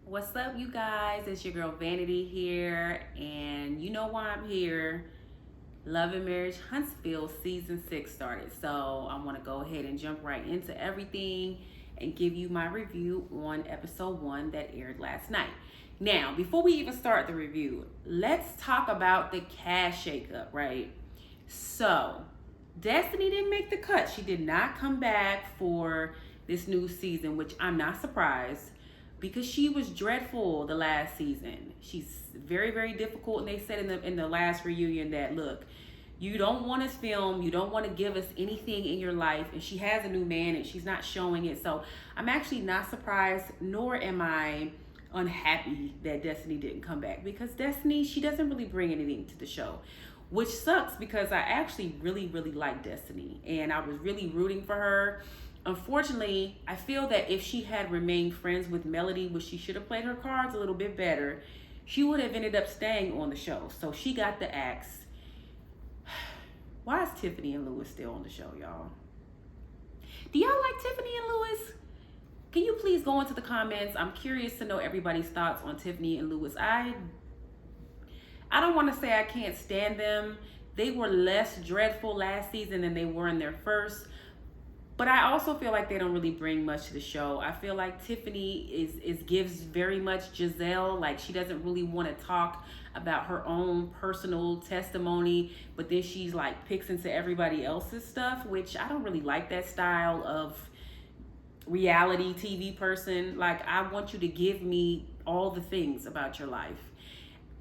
What's up, you guys? It's your girl Vanity here, and you know why I'm here. Love and Marriage Huntsville season 6 started, so I want to go ahead and jump right into everything and give you my review on episode 1 that aired last night. Now, before we even start the review, let's talk about the cast shakeup, right? So, Destiny didn't make the cut. She did not come back for this new season, which I'm not surprised because she was dreadful the last season. She's very, very difficult, and they said in the last reunion that, look, you don't want us film, you don't want to give us anything in your life, and she has a new man and she's not showing it. So I'm actually not surprised, nor am I unhappy that Destiny didn't come back, because Destiny, she doesn't really bring anything to the show, which sucks because I actually really, really like Destiny and I was really rooting for her. Unfortunately, I feel that if she had remained friends with Melody, which she should have played her cards a little bit better, she would have ended up staying on the show. So she got the axe. Why is Tiffany and Lewis still on the show, y'all? Do y'all like Tiffany and Lewis? Can you please go into the comments? I'm curious to know everybody's thoughts on Tiffany and Lewis. I don't want to say I can't stand them. They were less dreadful last season than they were in their first. But I also feel like they don't really bring much to the show. I feel like Tiffany is gives very much Giselle. Like, she doesn't really want to talk about her own personal testimony, but then she's like picks into everybody else's stuff, which I don't really like that style of reality TV person. Like, I want you to give me all the things about your life.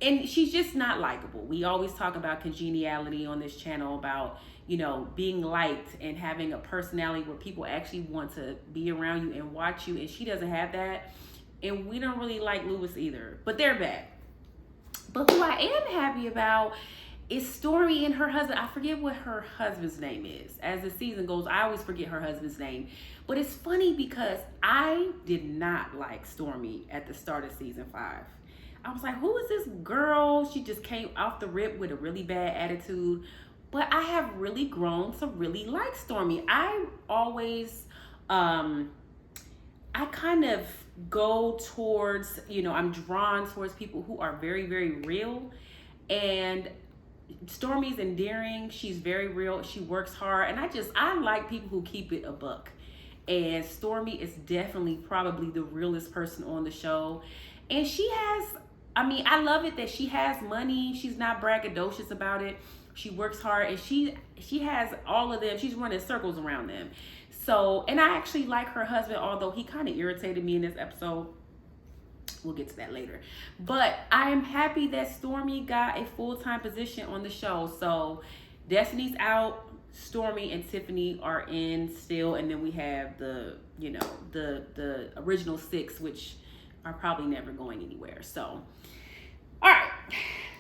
And she's just not likable. We always talk about congeniality on this channel, about, you know, being liked and having a personality where people actually want to be around you and watch you, and she doesn't have that. And we don't really like Lewis either, but they're back. But who I am happy about is Stormy and her husband. I forget what her husband's name is. As the season goes, I always forget her husband's name. But it's funny because I did not like Stormy at the start of season 5. I was like, who is this girl? She just came off the rip with a really bad attitude. But I have really grown to really like Stormy. I always, I kind of go towards, you know, I'm drawn towards people who are very, very real. And Stormy's endearing. She's very real. She works hard. And I like people who keep it a buck. And Stormy is definitely probably the realest person on the show. And she has, I love it that she has money. She's not braggadocious about it. She works hard, and she has all of them. She's running circles around them. So, and I actually like her husband, although he kind of irritated me in this episode. We'll get to that later. But I am happy that Stormy got a full-time position on the show. So Destiny's out, Stormy and Tiffany are in still, and then we have the, you know, the original 6, which are probably never going anywhere. So, all right,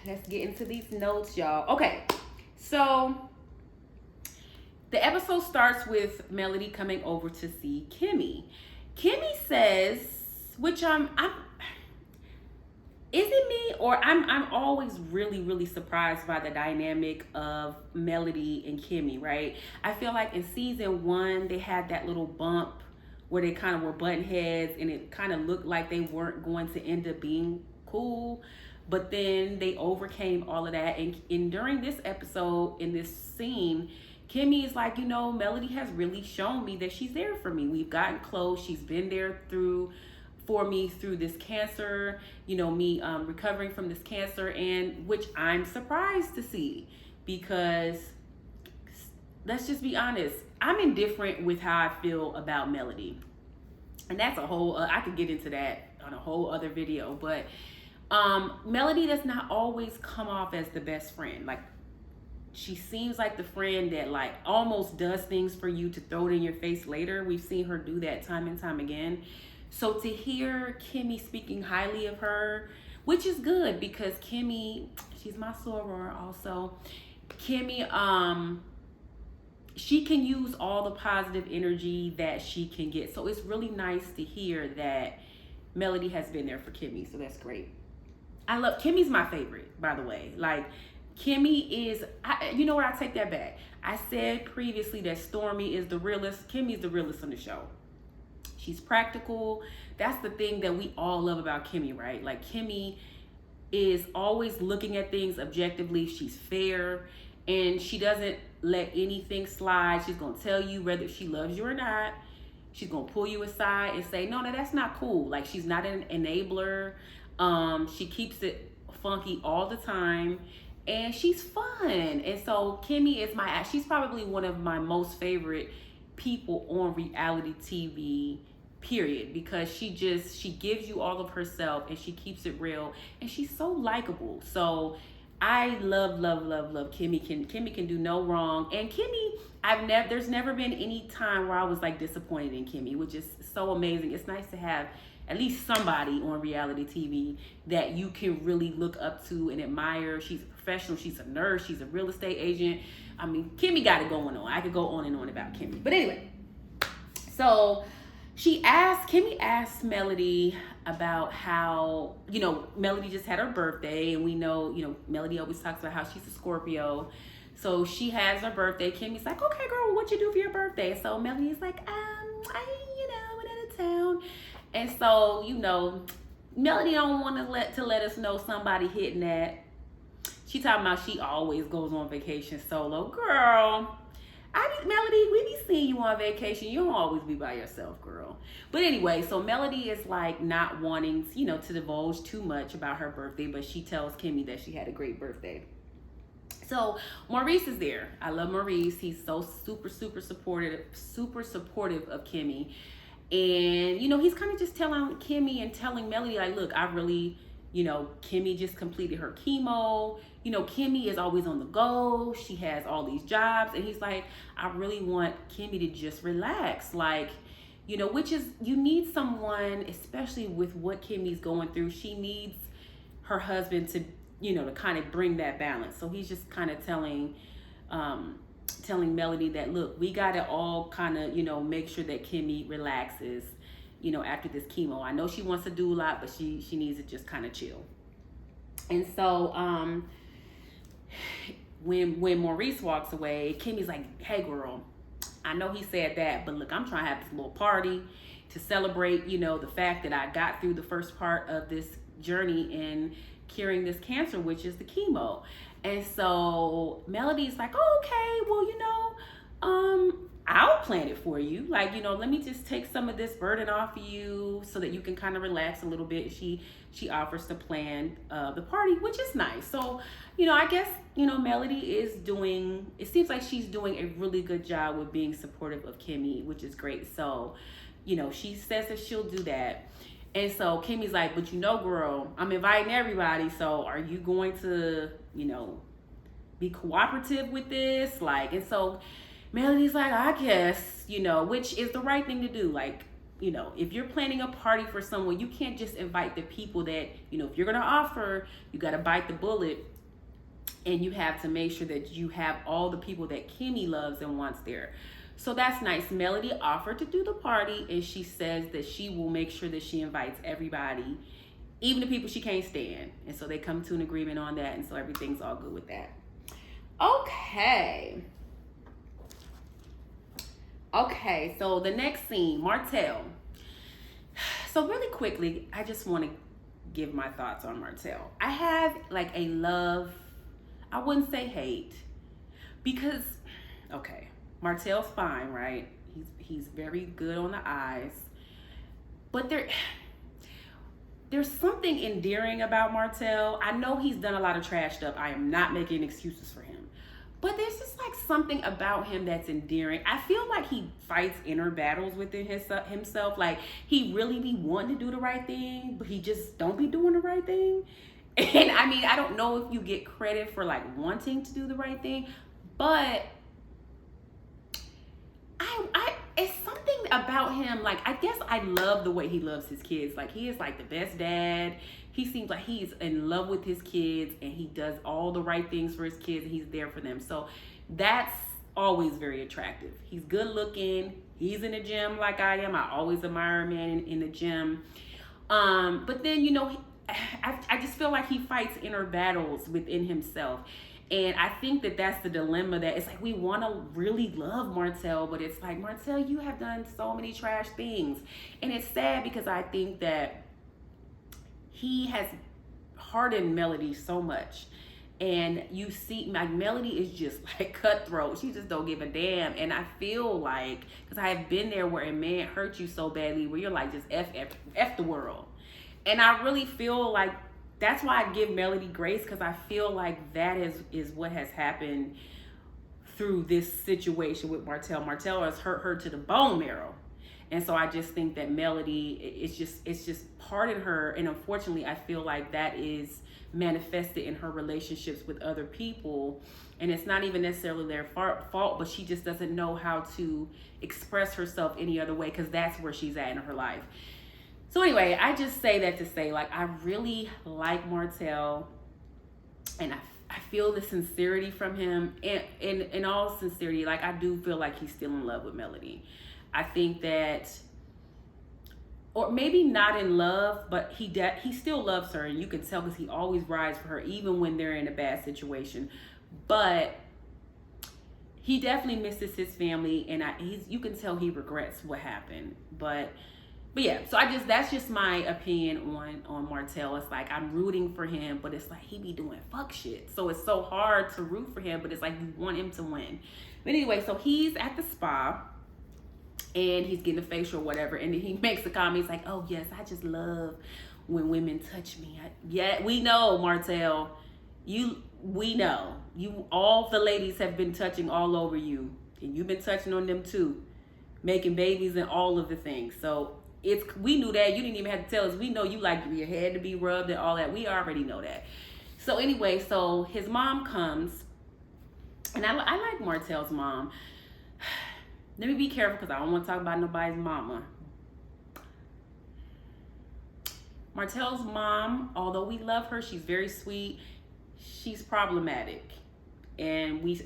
let's get into these notes, y'all. Okay, so the episode starts with Melody coming over to see Kimmi. Kimmi says, which is it me, or I'm always really, really surprised by the dynamic of Melody and Kimmi, right? I feel like in season 1 they had that little bump where they kind of were button heads, and it kind of looked like they weren't going to end up being cool. But then they overcame all of that. And during this episode, in this scene, Kimmi is like, you know, Melody has really shown me that she's there for me. We've gotten close. She's been there for me through this cancer, you know, me recovering from this cancer, and which I'm surprised to see, because let's just be honest, I'm indifferent with how I feel about Melody. And that's a whole, I could get into that on a whole other video, but Melody does not always come off as the best friend. Like, she seems like the friend that like almost does things for you to throw it in your face later. We've seen her do that time and time again. So to hear Kimmi speaking highly of her, which is good, because Kimmi, she's my soror also. Kimmi, she can use all the positive energy that she can get. So it's really nice to hear that Melody has been there for Kimmi. So that's great. I love, Kimmy's my favorite, by the way. Like, Kimmi is, you know what, I take that back. I said previously that Stormy is the realest. Kimmy's the realest on the show. She's practical. That's the thing that we all love about Kimmi, right? Like Kimmi is always looking at things objectively. She's fair, and she doesn't let anything slide. She's gonna tell you whether she loves you or not. She's gonna pull you aside and say, no, that's not cool. Like, she's not an enabler. She keeps it funky all the time, and she's fun. And so Kimmi is she's probably one of my most favorite people on reality TV, period, because she gives you all of herself, and she keeps it real, and she's so likable. So I love Kimmi. Kimmi can do no wrong. And Kimmi, there's never been any time where I was like disappointed in Kimmi, which is so amazing. It's nice to have at least somebody on reality TV that you can really look up to and admire. She's a professional, she's a nurse, she's a real estate agent. I mean, Kimmi got it going on. I could go on and on about Kimmi. But anyway, so Kimmi asked Melody about how, Melody just had her birthday, and we know, Melody always talks about how she's a Scorpio. So she has her birthday. Kimmy's like, okay, girl, what you do for your birthday? So Melody's like, I went out of town. And so, Melody don't want to let us know somebody hitting that. She talking about she always goes on vacation solo. Girl, Melody, we be seeing you on vacation. You don't always be by yourself, girl. But anyway, so Melody is like not wanting, to divulge too much about her birthday, but she tells Kimmi that she had a great birthday. So Maurice is there. I love Maurice. He's so super supportive of Kimmi. And, he's kind of just telling Kimmi and telling Melody, like, look, I really, Kimmi just completed her chemo. Kimmi is always on the go. She has all these jobs. And he's like, I really want Kimmi to just relax. Like, which is, you need someone, especially with what Kimmy's going through. She needs her husband to, to kind of bring that balance. So he's just kind of telling Melody that, look, we got to all kind of, make sure that Kimmi relaxes, after this chemo. I know she wants to do a lot, but she needs to just kind of chill. And so when Maurice walks away, Kimmy's like, hey, girl, I know he said that, but look, I'm trying to have this little party to celebrate, the fact that I got through the first part of this journey in curing this cancer, which is the chemo. And so Melody's like, oh, okay, well, I'll plan it for you. Like, let me just take some of this burden off of you so that you can kind of relax a little bit. She offers to plan the party, which is nice. So, I guess, Melody it seems like she's doing a really good job with being supportive of Kimmi, which is great. So, she says that she'll do that. And so Kimmy's like, but girl, I'm inviting everybody. So are you going to, be cooperative with this? Like, and so Melody's like, I guess, which is the right thing to do. Like, if you're planning a party for someone, you can't just invite the people that, if you're going to offer, you got to bite the bullet, and you have to make sure that you have all the people that Kimmi loves and wants there. So that's nice. Melody offered to do the party, and she says that she will make sure that she invites everybody, even the people she can't stand. And so they come to an agreement on that, and so everything's all good with that. Okay, so the next scene, Martell. So really quickly, I just want to give my thoughts on Martell. I have like a love, I wouldn't say hate, because, okay, Martell's fine, right? He's very good on the eyes, but there's something endearing about Martell. I know he's done a lot of trash stuff. I am not making excuses for him, but there's just like something about him that's endearing. I feel like he fights inner battles within himself. Like, he really be wanting to do the right thing, but he just don't be doing the right thing. And I mean, I don't know if you get credit for like wanting to do the right thing, but it's something about him. Like, I guess I love the way he loves his kids. Like, he is like the best dad. He seems like he's in love with his kids, and he does all the right things for his kids, and he's there for them. So that's always very attractive. He's good looking. He's in the gym like I am. I always admire a man in the gym. But then, I just feel like he fights inner battles within himself. And I think that that's the dilemma, that it's like we want to really love Martell, but it's like, Martell, you have done so many trash things. And it's sad because I think that he has hardened Melody so much. And you see, like, Melody is just like cutthroat. She just don't give a damn. And I feel like, because I have been there where a man hurt you so badly where you're like, just F the world. And I really feel like that's why I give Melody grace, because I feel like that is what has happened through this situation with Martell. Martell has hurt her to the bone marrow. And so I just think that Melody, it's just parted her. And unfortunately, I feel like that is manifested in her relationships with other people. And it's not even necessarily their fault, but she just doesn't know how to express herself any other way, because that's where she's at in her life. So anyway, I just say that to say, like, I really like Martell, and I feel the sincerity from him. And in all sincerity, like, I do feel like he's still in love with Melody. I think that, or maybe not in love, but he still loves her, and you can tell, because he always rides for her even when they're in a bad situation. But he definitely misses his family, and you can tell he regrets what happened. But yeah, so that's just my opinion on Martell. It's like, I'm rooting for him, but it's like he be doing fuck shit. So it's so hard to root for him, but it's like you want him to win. But anyway, so he's at the spa, and he's getting a facial or whatever, and then he makes a comment. He's like, oh yes, I just love when women touch me. Yeah, we know, Martell. We know. All the ladies have been touching all over you, and you've been touching on them too, making babies and all of the things. So we knew that. You didn't even have to tell us. We know you like your head to be rubbed and all that. We already know that. So anyway, so his mom comes, and I like Martell's mom. Let me be careful, because I don't want to talk about nobody's mama. Martell's mom, although we love her, she's very sweet, she's problematic. And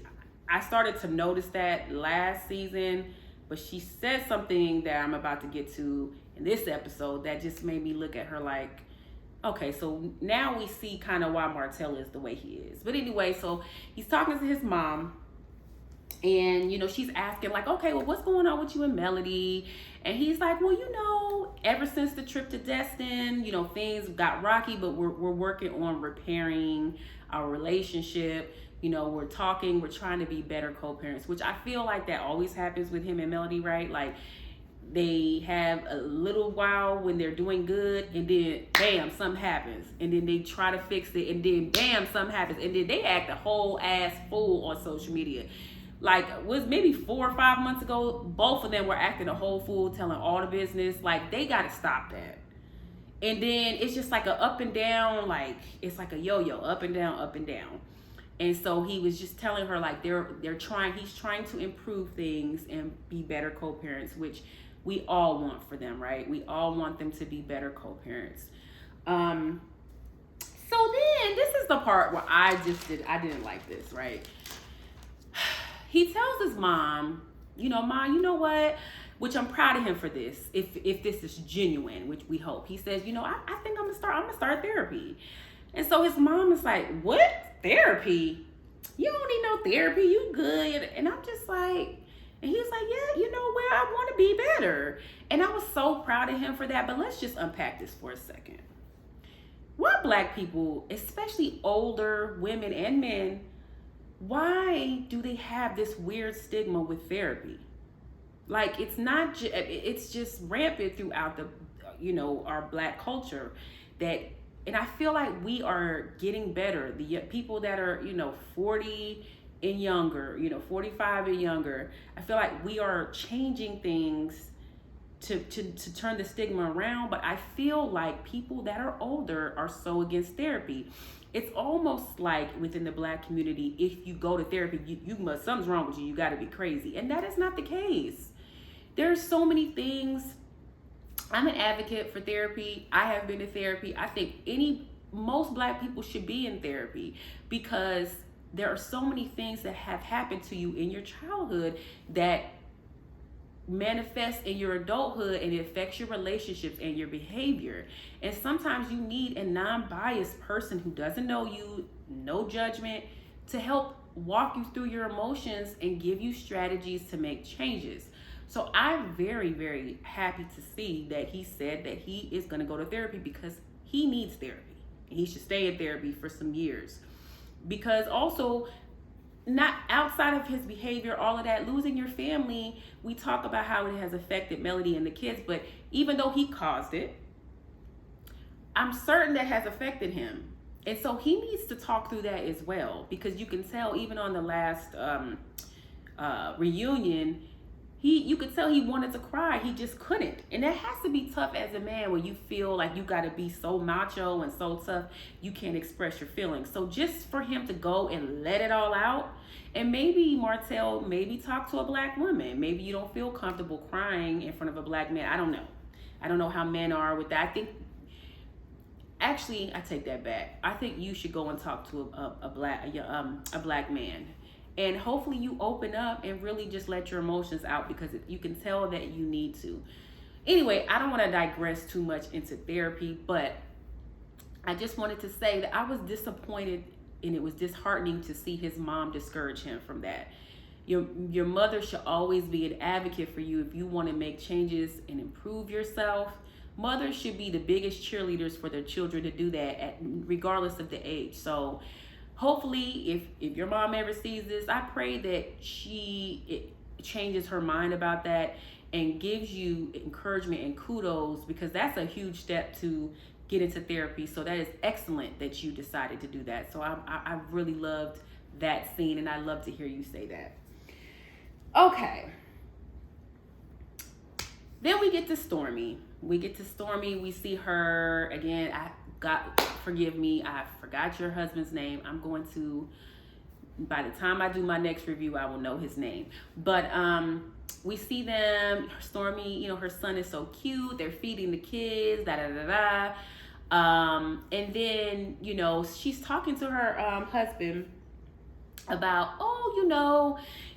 I started to notice that last season, but she said something that I'm about to get to in this episode that just made me look at her like, okay, so now we see kind of why Martell is the way he is. But anyway, so he's talking to his mom, and, she's asking like, okay, well, what's going on with you and Melody? And he's like, well, ever since the trip to Destin, things got rocky, but we're working on repairing our relationship. We're talking, we're trying to be better co-parents, which I feel like that always happens with him and Melody, right? Like, they have a little while when they're doing good, and then bam, something happens, and then they try to fix it, and then bam, something happens, and then they act a whole ass fool on social media. Like, was maybe 4 or 5 months ago, both of them were acting a whole fool, telling all the business. Like, they got to stop that. And then it's just like a up and down, like, it's like a yo-yo, up and down, up and down. And so he was just telling her, like, he's trying to improve things and be better co-parents, which we all want for them, right? We all want them to be better co-parents. So then this is the part where I didn't like this, right? He tells his mom, Mom, you know what? Which I'm proud of him for this. If this is genuine, which we hope. He says, I think I'm gonna start therapy. And so his mom is like, what? Therapy? You don't need no therapy. You good. And I'm just like, and he's like, yeah, I want to be better. And I was so proud of him for that. But let's just unpack this for a second. Why Black people, especially older women and men, why do they have this weird stigma with therapy? Like, it's just rampant throughout our Black culture, and I feel like we are getting better. The people that are, 40 and younger, 45 and younger, I feel like we are changing things to turn the stigma around. But I feel like people that are older are so against therapy. It's almost like within the Black community, if you go to therapy, something's wrong with you. You got to be crazy. And that is not the case. There's so many things. I'm an advocate for therapy. I have been to therapy. I think most Black people should be in therapy, because there are so many things that have happened to you in your childhood that manifest in your adulthood, and it affects your relationships and your behavior. And sometimes you need a non-biased person who doesn't know you, no judgment, to help walk you through your emotions and give you strategies to make changes. So I'm very, very happy to see that he said that he is going to go to therapy because he needs therapy. And he should stay in therapy for some years. Because also, not outside of his behavior, all of that, losing your family, we talk about how it has affected Melody and the kids, but even though he caused it, I'm certain that has affected him. And so he needs to talk through that as well, because you can tell even on the last reunion, you could tell he wanted to cry. He just couldn't. And that has to be tough as a man when you feel like you got to be so macho and so tough you can't express your feelings. So just for him to go and let it all out, and maybe Martell, maybe talk to a black woman. Maybe you don't feel comfortable crying in front of a black man. I don't know. I don't know how men are with that. I think, actually, I take that back. I think you should go and talk to a black man. And hopefully you open up and really just let your emotions out, because you can tell that you need to. Anyway, I don't want to digress too much into therapy, but I just wanted to say that I was disappointed, and it was disheartening to see his mom discourage him from that. Your mother should always be an advocate for you if you want to make changes and improve yourself. Mothers should be the biggest cheerleaders for their children to do that, regardless of the age. So hopefully, if your mom ever sees this, I pray that it changes her mind about that and gives you encouragement and kudos, because that's a huge step to get into therapy. So that is excellent that you decided to do that. So I really loved that scene, and I love to hear you say that. Okay. Then we get to Stormy. We see her again. Forgive me, I forgot your husband's name. I'm going to, by the time I do my next review, I will know his name. But we see them, Stormy, her son is so cute. They're feeding the kids, and then, she's talking to her husband about,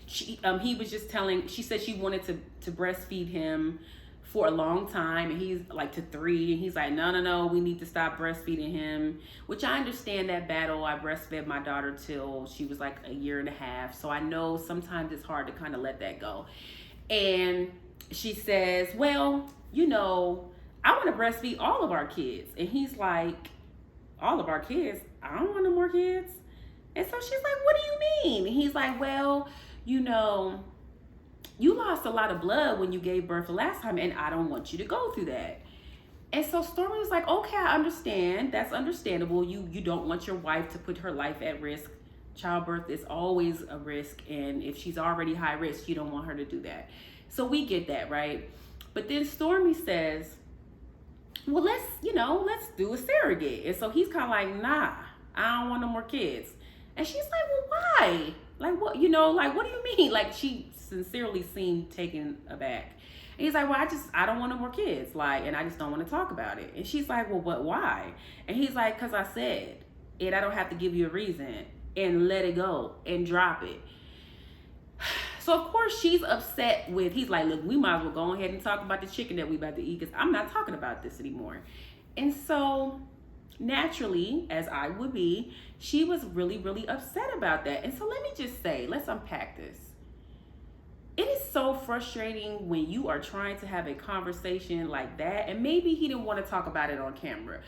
he was just she said she wanted to breastfeed him for a long time, and he's like to 3, and he's like, no, we need to stop breastfeeding him, which I understand that battle. I breastfed my daughter till she was like 1.5 years, so I know sometimes it's hard to kind of let that go. And she says, well, I want to breastfeed all of our kids. And he's like, all of our kids? I don't want no more kids. And so she's like, what do you mean? And he's like, well, you lost a lot of blood when you gave birth the last time, and I don't want you to go through that. And so Stormy was like, okay, I understand. That's understandable. You don't want your wife to put her life at risk. Childbirth is always a risk, and if she's already high risk, you don't want her to do that. So we get that, right? But then Stormy says, well, let's do a surrogate. And so he's kind of like, nah, I don't want no more kids. And she's like, well, why? Like, what, what do you mean? Like, she sincerely seemed taken aback. And he's like, well, I don't want no more kids. And I just don't want to talk about it. And she's like, well, why? And he's like, because I said, and I don't have to give you a reason, and let it go and drop it. So of course she's upset he's like, look, we might as well go ahead and talk about the chicken that we about to eat, because I'm not talking about this anymore. And so naturally, as I would be, she was really, really upset about that. And so let me just say, let's unpack this. It is so frustrating when you are trying to have a conversation like that, and maybe he didn't want to talk about it on camera.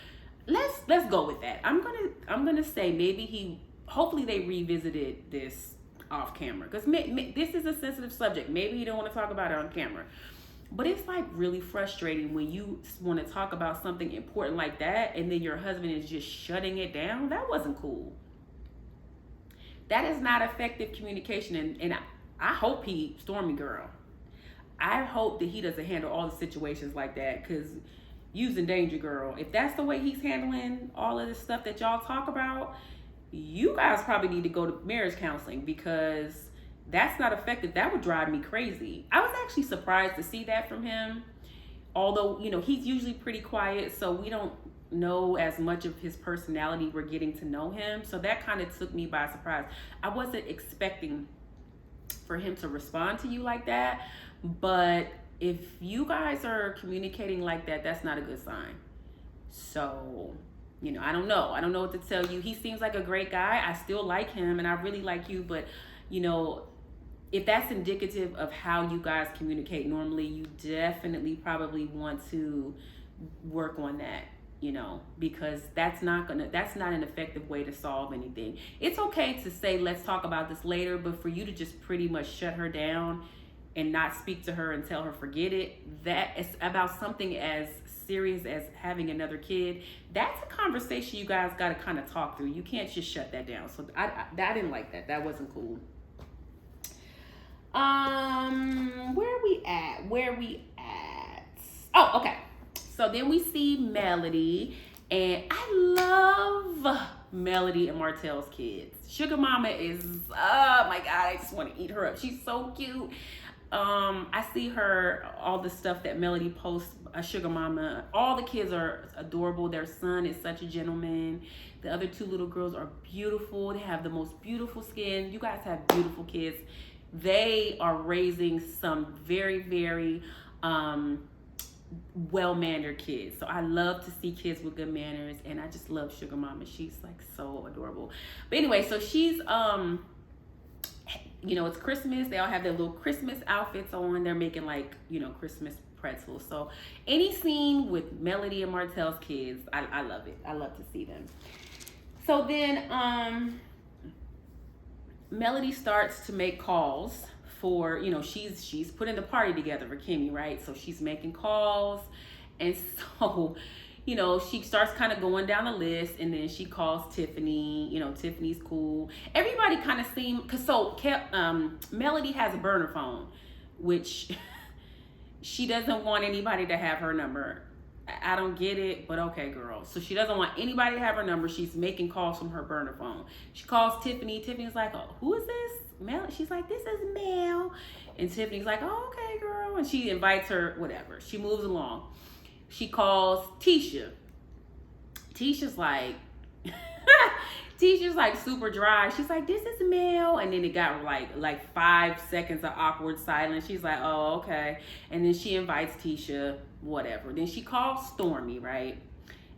Let's go with that. I'm gonna say maybe hopefully they revisited this off camera, because this is a sensitive subject. Maybe he didn't want to talk about it on camera. But it's like really frustrating when you want to talk about something important like that, and then your husband is just shutting it down. That wasn't cool. That is not effective communication. And I hope Stormy girl, I hope that he doesn't handle all the situations like that, because you's in danger, girl. If that's the way he's handling all of this stuff that y'all talk about, you guys probably need to go to marriage counseling, because that's not effective. That would drive me crazy. I was actually surprised to see that from him. Although, he's usually pretty quiet, so we don't know as much of his personality. We're getting to know him. So that kind of took me by surprise. I wasn't expecting for him to respond to you like that. But if you guys are communicating like that, that's not a good sign. So I don't know. I don't know what to tell you. He seems like a great guy. I still like him and I really like you, but you know, if that's indicative of how you guys communicate normally, you definitely probably want to work on that, because that's not an effective way to solve anything. It's okay to say, let's talk about this later, but for you to just pretty much shut her down and not speak to her and tell her forget it, that is about something as serious as having another kid. That's a conversation you guys got to kind of talk through. You can't just shut that down. So I didn't like that. That wasn't cool. Where we at? Oh, okay. So then we see Melody, and I love Melody and Martell's kids. Sugar Mama is, oh my God, I just want to eat her up. She's so cute. I see her, all the stuff that Melody posts, Sugar Mama. All the kids are adorable. Their son is such a gentleman. The other two little girls are beautiful. They have the most beautiful skin. You guys have beautiful kids. They are raising some very, very well-mannered kids. So I love to see kids with good manners, and I just love Sugar Mama. She's like so adorable. But anyway, so she's it's Christmas. They all have their little Christmas outfits on. They're making like, Christmas pretzels. So any scene with Melody and Martell's kids, I love it. I love to see them. So then Melody starts to make calls for, she's putting the party together for Kimmi, right? So she's making calls. And so, she starts kind of going down the list, and then she calls Tiffany. Tiffany's cool. Everybody kind of seemed, Melody has a burner phone, which she doesn't want anybody to have her number. I don't get it, but okay, girl. So she doesn't want anybody to have her number. She's making calls from her burner phone. She calls Tiffany. Tiffany's like, oh, who is this? Mel? She's like, this is Mel. And Tiffany's like, oh, okay, girl. And she invites her, whatever. She moves along. She calls Tisha. Tisha's like, super dry. She's like, this is Mel. And then it got like 5 seconds of awkward silence. She's like, oh, okay. And then she invites Tisha, whatever. Then she calls Stormy, right?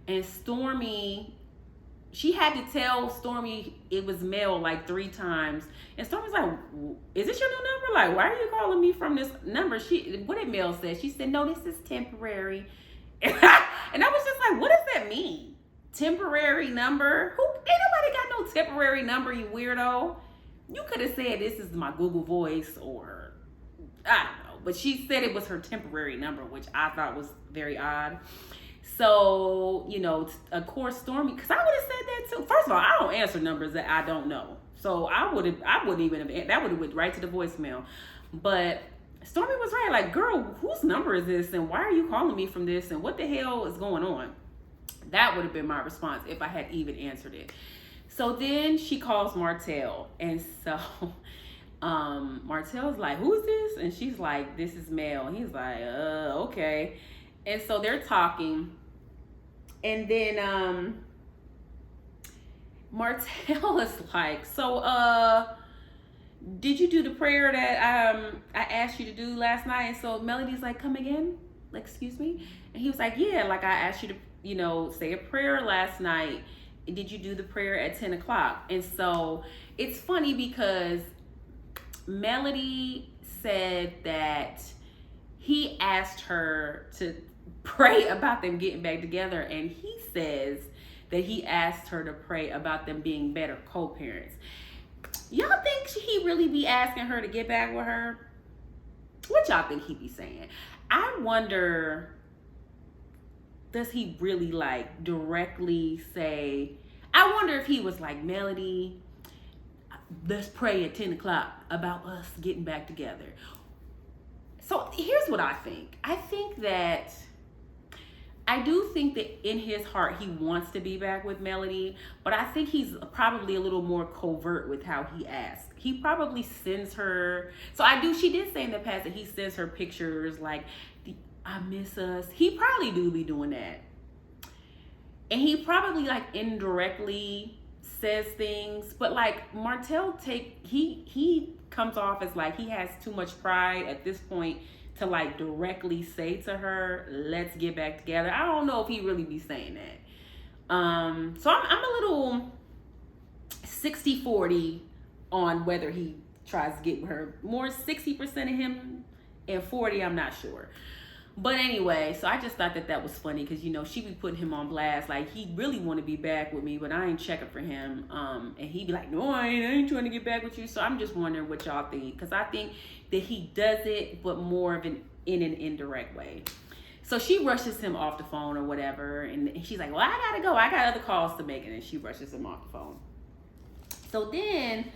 And Stormy, she had to tell Stormy it was Mel like 3 times. And Stormy's like, is this your new number? Like, why are you calling me from this number? What did Mel say? She said, no, this is temporary. And I was just like, what does that mean? Temporary number? Ain't nobody got no temporary number, you weirdo. You could have said this is my Google Voice, or I don't know. But she said it was her temporary number, which I thought was very odd. So, of course, Stormy, because I would have said that too. First of all, I don't answer numbers that I don't know. So I wouldn't even have, that would have went right to the voicemail. But Stormy was right. Like, girl, whose number is this? And why are you calling me from this? And what the hell is going on? That would have been my response if I had even answered it. So then she calls Martell. And so Martell's like, who's this? And she's like, this is Mel. And he's like, okay. And so they're talking. And then Martell is like, so did you do the prayer that I asked you to do last night? And so Melody's like, come again? Like, excuse me? And he was like, yeah, like I asked you to, say a prayer last night. Did you do the prayer at 10 o'clock? And so it's funny because Melody said that he asked her to pray about them getting back together, and he says that he asked her to pray about them being better co-parents. Y'all think he really be asking her to get back with her? What y'all think he be saying? I wonder, does he really like directly say, I wonder if he was like, Melody, let's pray at 10 o'clock about us getting back together. So here's what I think. I do think that in his heart, he wants to be back with Melody, but I think he's probably a little more covert with how he asks. He probably sends her, she did say in the past that he sends her pictures like, I miss us. He probably do be doing that. And he probably like indirectly says things, but like Martell he comes off as like he has too much pride at this point to like directly say to her, let's get back together. I don't know if he really be saying that. So I'm a little 60-40 on whether he tries to get with her. More 60% of him and 40, I'm not sure. But anyway, so I just thought that was funny because, you know, she be putting him on blast. Like, he really want to be back with me, but I ain't checking for him. And he be like, no, I ain't trying to get back with you. So I'm just wondering what y'all think. Because I think that he does it, but more of in an indirect way. So she rushes him off the phone or whatever. And she's like, well, I got to go. I got other calls to make. And then she rushes him off the phone. So then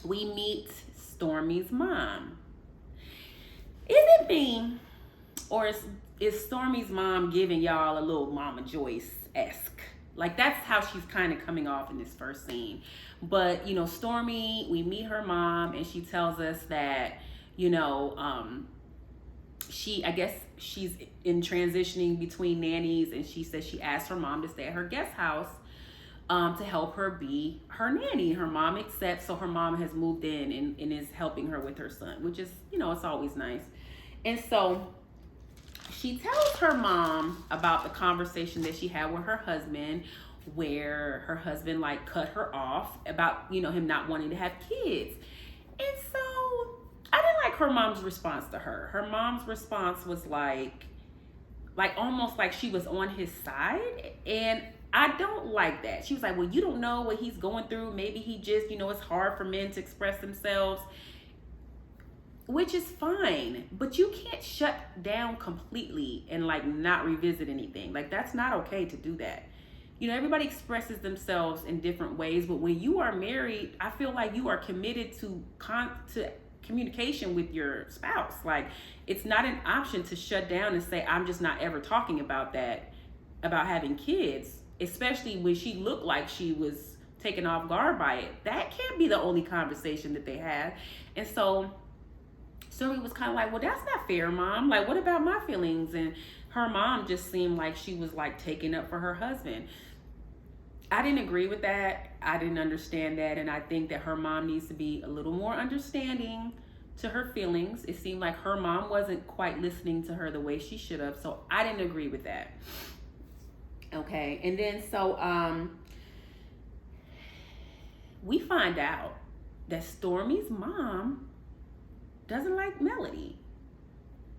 we meet Stormi's mom. Is it me, or is Stormi's mom giving y'all a little Mama Joyce-esque? Like, that's how she's kind of coming off in this first scene. But, you know, Stormi, we meet her mom, and she tells us that, you know, I guess she's in transitioning between nannies, and she says she asked her mom to stay at her guest house to help her be her nanny. Her mom accepts, so her mom has moved in and is helping her with her son, which is, you know, it's always nice. And so she tells her mom about the conversation that she had with her husband, where her husband like cut her off about, you know, him not wanting to have kids. And so I didn't like her mom's response to her. Her mom's response was like almost like she was on his side, and I don't like that. She was like, well, you don't know what he's going through. Maybe he just, you know, it's hard for men to express themselves, which is fine. But you can't shut down completely and like not revisit anything. Like, that's not okay to do that. You know, everybody expresses themselves in different ways, but when you are married, I feel like you are committed to communication with your spouse. Like, it's not an option to shut down and say, I'm just not ever talking about that, about having kids. Especially when she looked like she was taken off guard by it. That can't be the only conversation that they had. And so Stormi was kind of like, well, that's not fair, Mom. Like, what about my feelings? And her mom just seemed like she was like taking up for her husband. I didn't agree with that. I didn't understand that. And I think that her mom needs to be a little more understanding to her feelings. It seemed like her mom wasn't quite listening to her the way she should have. So I didn't agree with that. Okay, and then so we find out that Stormi's mom doesn't like Melody.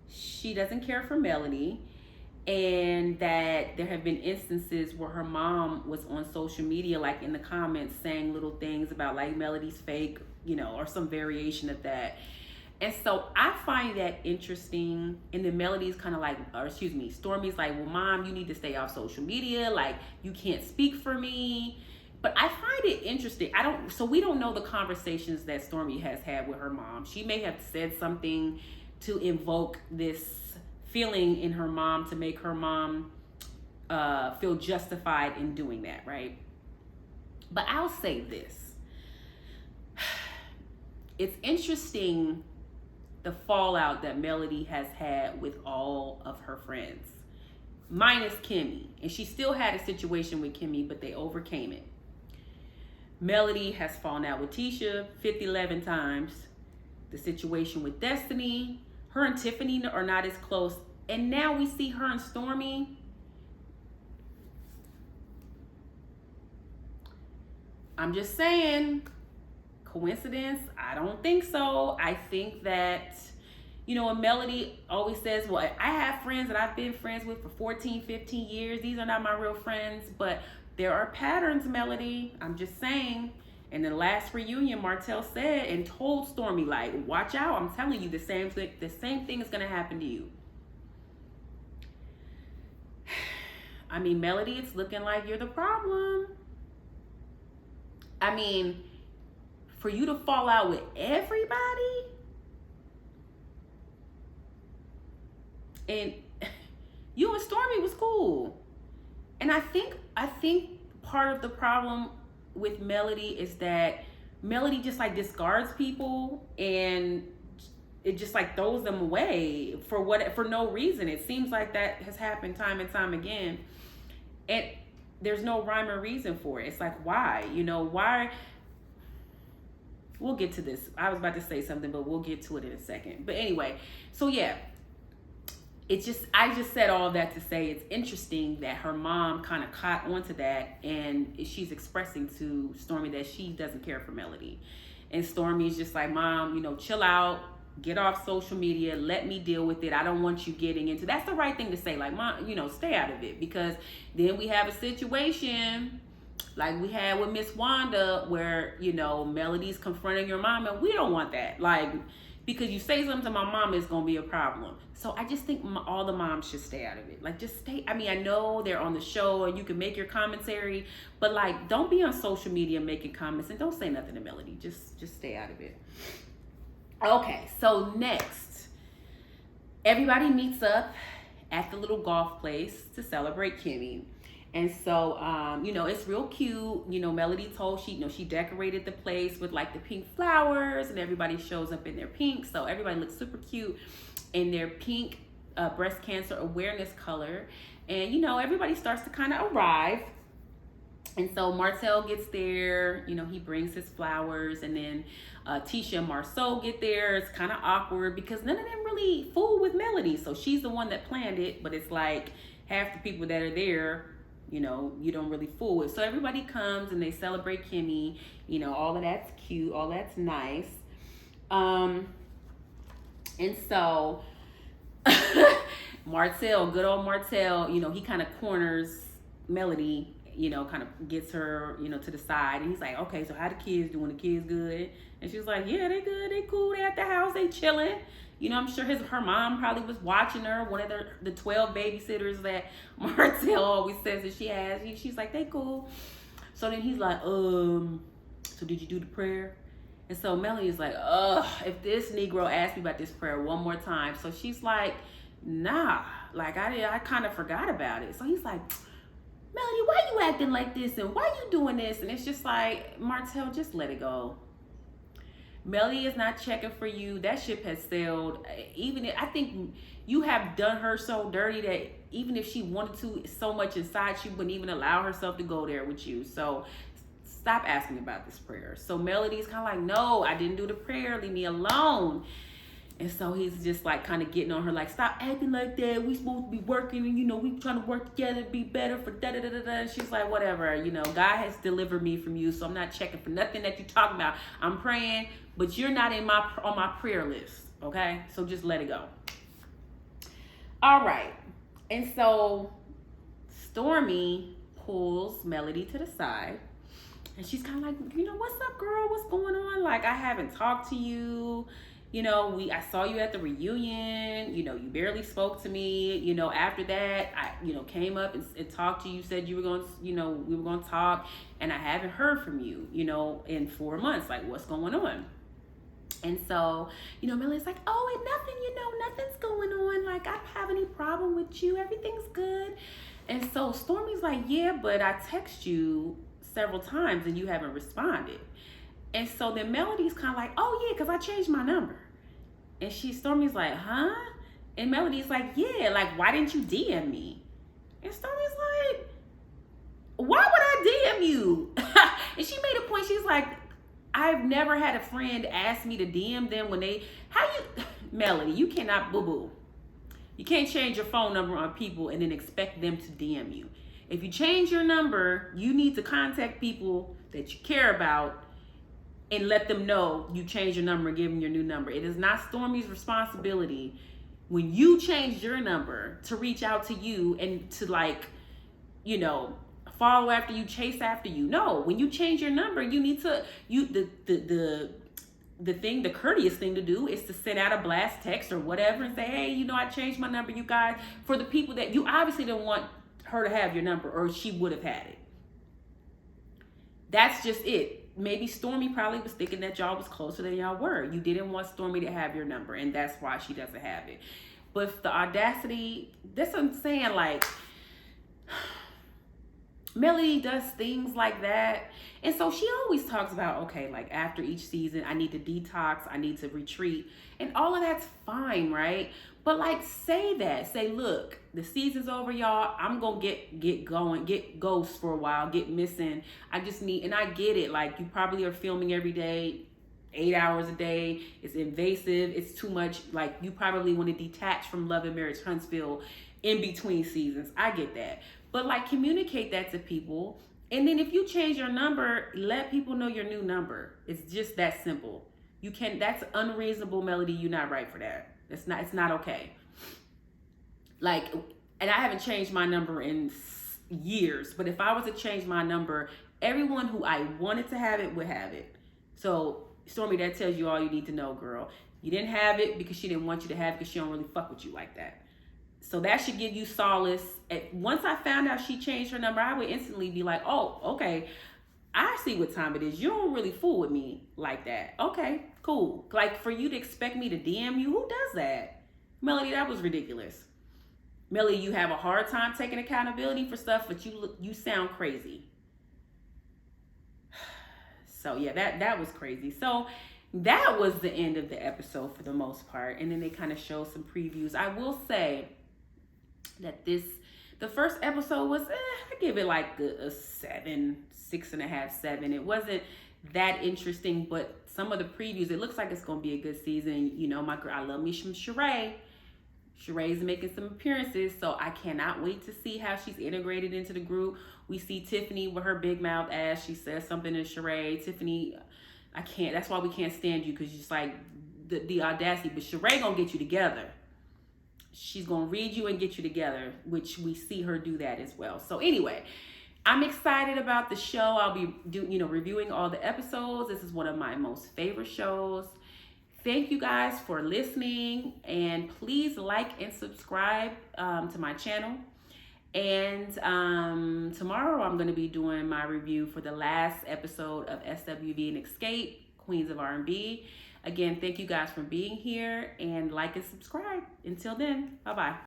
She doesn't care for Melody, and that there have been instances where her mom was on social media, like in the comments, saying little things about like Melody's fake, you know, or some variation of that. And so I find that interesting. And then Melody's kind of like, or excuse me, Stormi's like, well, Mom, you need to stay off social media. Like, you can't speak for me. But I find it interesting. So we don't know the conversations that Stormi has had with her mom. She may have said something to invoke this feeling in her mom to make her mom feel justified in doing that, right? But I'll say this. It's interesting the fallout that Melody has had with all of her friends, minus Kimmi. And she still had a situation with Kimmi, but they overcame it. Melody has fallen out with Tisha 11 times. The situation with Destiny, her and Tiffany are not as close. And now we see her and Stormi. I'm just saying, coincidence? I don't think so. I think that, you know, and Melody always says, well, I have friends that I've been friends with for 14, 15 years. These are not my real friends, but there are patterns, Melody. I'm just saying. And the last reunion, Martell said and told Stormi, like, watch out. I'm telling you, the same thing is going to happen to you. I mean, Melody, it's looking like you're the problem. I mean, for you to fall out with everybody, and you and Stormi was cool. And I think part of the problem with Melody is that Melody just like discards people, and it just like throws them away for no reason. It seems like that has happened time and time again, and there's no rhyme or reason for it. It's like, why? You know, why? We'll get to this. I was about to say something, but we'll get to it in a second. But anyway, so yeah, I just said all that to say it's interesting that her mom kind of caught onto that, and she's expressing to Stormy that she doesn't care for Melody. And Stormy is just like, Mom, chill out, get off social media, let me deal with it. I don't want you getting into, that's the right thing to say. Like, Mom, stay out of it, because then we have a situation like we had with Miss Wanda where, Melody's confronting your mom, and we don't want that. Like, because you say something to my mom, it's going to be a problem. So I just think all the moms should stay out of it. Like, just stay. I mean, I know they're on the show and you can make your commentary, but like, don't be on social media making comments, and don't say nothing to Melody. Just stay out of it. Okay, so next, everybody meets up at the little golf place to celebrate Kimmi. And so, it's real cute. Melody told she decorated the place with like the pink flowers, and everybody shows up in their pink. So everybody looks super cute in their pink breast cancer awareness color. And, everybody starts to kind of arrive. And so Martell gets there, he brings his flowers, and then Tisha and Marceau get there. It's kind of awkward because none of them really fool with Melody. So she's the one that planned it, but it's like half the people that are there, you don't really fool with. So everybody comes and they celebrate Kimmi. All of that's cute, all that's nice. And so Martell, good old Martell, he kind of corners Melody, kind of gets her, to the side. And he's like, okay, so how the kids doing? The kids good? And she's like, yeah, they good, they cool, they at the house, they chilling. I'm sure her mom probably was watching her, one of the 12 babysitters that Martell always says that she has. She's like, they cool. So then he's like, so did you do the prayer? And so Melody's like, if this Negro asked me about this prayer one more time. So she's like, nah, like I kind of forgot about it. So he's like, Melody, why you acting like this? And why you doing this? And it's just like, Martell, just let it go. Melody is not checking for you. That ship has sailed. I think you have done her so dirty that even if she wanted to so much inside, she wouldn't even allow herself to go there with you. So stop asking about this prayer. So Melody's kind of like, no, I didn't do the prayer. Leave me alone. And so he's just like kind of getting on her, like, stop acting like that. We supposed to be working, and we trying to work together to be better for da-da-da-da-da. And she's like, whatever, God has delivered me from you, so I'm not checking for nothing that you're talking about. I'm praying, but you're not on my prayer list, okay? So just let it go. All right. And so Stormy pulls Melody to the side, and she's kind of like, what's up, girl? What's going on? Like, I haven't talked to you. I saw you at the reunion, you barely spoke to me, after that, I, came up and talked to you, said you were going to, we were going to talk, and I haven't heard from you, in 4 months, like, what's going on? And so, Melody's like, oh, nothing, nothing's going on. Like, I don't have any problem with you. Everything's good. And so Stormy's like, yeah, but I text you several times and you haven't responded. And so then Melody's kind of like, oh, yeah, because I changed my number. And Stormy's like, huh? And Melody's like, yeah, like, why didn't you DM me? And Stormy's like, why would I DM you? And she made a point. She's like, I've never had a friend ask me to DM them when Melody, you cannot boo-boo. You can't change your phone number on people and then expect them to DM you. If you change your number, you need to contact people that you care about and let them know you changed your number and give them your new number. It is not Stormy's responsibility when you changed your number to reach out to you and to follow after you, chase after you. No, when you change your number, you need to, the courteous thing to do is to send out a blast text or whatever and say, hey, I changed my number, you guys, for the people that you obviously didn't want her to have your number or she would have had it. That's just it. Maybe Stormy probably was thinking that y'all was closer than y'all were. You didn't want Stormy to have your number, and that's why she doesn't have it. But the audacity, that's what I'm saying, like, Melody does things like that. And so she always talks about, okay, like after each season, I need to detox, I need to retreat. And all of that's fine, right? But like say that. Say, look, the season's over, y'all. I'm going to get going, get ghost for a while, get missing. I just need, and I get it. Like you probably are filming every day. 8 hours a day. It's invasive. It's too much. Like, you probably want to detach from Love and Marriage Huntsville in between seasons. I get that. But like, communicate that to people. And then if you change your number, let people know your new number. It's just that simple. You can, that's unreasonable, Melody. You're not right for that. It's not okay. Like, and I haven't changed my number in years, but if I was to change my number, everyone who I wanted to have it would have it. So, Stormy, that tells you all you need to know, girl. You didn't have it because she didn't want you to have it because she don't really fuck with you like that. So that should give you solace. Once I found out she changed her number, I would instantly be like, oh, okay, I see what time it is. You don't really fool with me like that. Okay, cool. Like, for you to expect me to DM you, who does that? Melody, that was ridiculous. Melody, you have a hard time taking accountability for stuff, but you sound crazy. So yeah, that was crazy. So that was the end of the episode for the most part. And then they kind of show some previews. I will say that the first episode was, I give it like a 7, 6.5, 7. It wasn't that interesting, but some of the previews, it looks like it's gonna be a good season. You know, my girl, I love me some Sheree. Sheree's making some appearances, so I cannot wait to see how she's integrated into the group. We see Tiffany with her big mouth ass. She says something to Sheree. Tiffany, I can't. That's why we can't stand you, because just like the audacity. But Sheree gonna get you together. She's gonna read you and get you together, which we see her do that as well. So anyway, I'm excited about the show. I'll be reviewing all the episodes. This is one of my most favorite shows. Thank you guys for listening, and please like and subscribe to my channel. And tomorrow I'm going to be doing my review for the last episode of SWV and Escape, Queens of R&B. Again, thank you guys for being here, and like and subscribe. Until then, bye-bye.